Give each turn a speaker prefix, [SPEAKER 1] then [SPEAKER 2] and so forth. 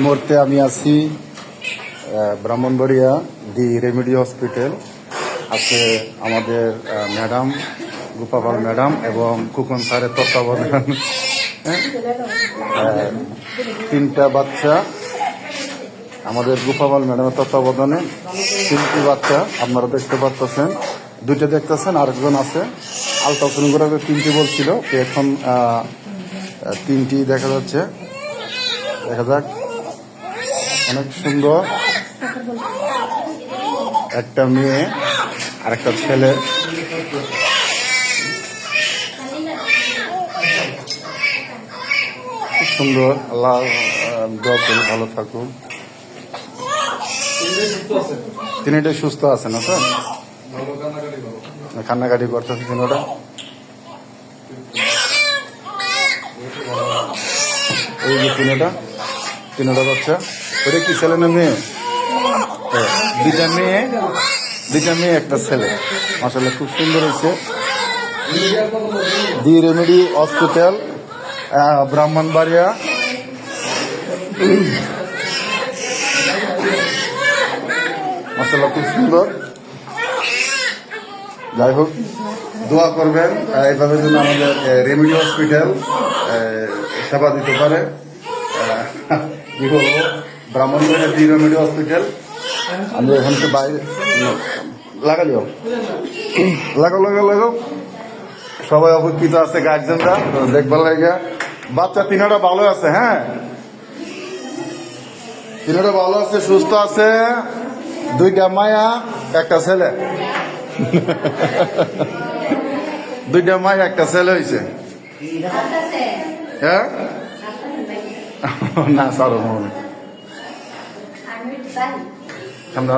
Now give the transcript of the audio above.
[SPEAKER 1] মুহূর্তে আমি আছি ব্রাহ্মণবাড়িয়া দি রেমেডি হসপিটাল। আছে আমাদের ম্যাডাম গোপাল ম্যাডাম এবং কুকন স্যারের তত্ত্বাবধান। তিনটা বাচ্চা আমাদের গোপাল ম্যাডামের তত্ত্বাবধানে, তিনটি বাচ্চা আপনারা দেখতে পাচ্ছেন। দুইটা দেখতেছেন, আরেকজন আছে আলট্রাসাউন্ড তিনটি বলছিল, এখন তিনটি দেখা যাচ্ছে। দেখা যাক, অনেক সুন্দর একটা মেয়ে আর একটা ছেলে। খুব সুন্দর, আল্লাহ দোয়া করি ভালো থাকুন। তিনটাই সুস্থ আছে না স্যার? কান্নাকাটি করতেছে তিনটা। এই যে তিনটা বাচ্চা, ওটা কি ছেলে না মেয়ে? দুইটা মেয়ে একটা ছেলে। মাশাআল্লাহ খুব সুন্দর হয়েছে। দি রেমেডি হসপিটাল, ব্রাহ্মণবাড়িয়া। মাশাআল্লাহ খুব সুন্দর। যাই হোক, দোয়া করবেন এইভাবে যেন আমাদের রেমেডি হসপিটাল সেবা দিতে পারে। কি বলবো, ব্রাহ্মণবাড়িয়া দি রেমেডি হসপিটাল। আমি এখান থেকে বাইরে লাগালিও লাগাও সবাই অপেক্ষিত আছে, গার্জেনরা দেখবার লাগে। বাচ্চা তিনটা ভালো আছে, হ্যাঁ তিনটা ভালো আছে, সুস্থ আছে। দুইটা মায়া একটা ছেলে। দুইটা মায়া একটা ছেলে হয়েছে। হ্যাঁ না সারো মনে আমরা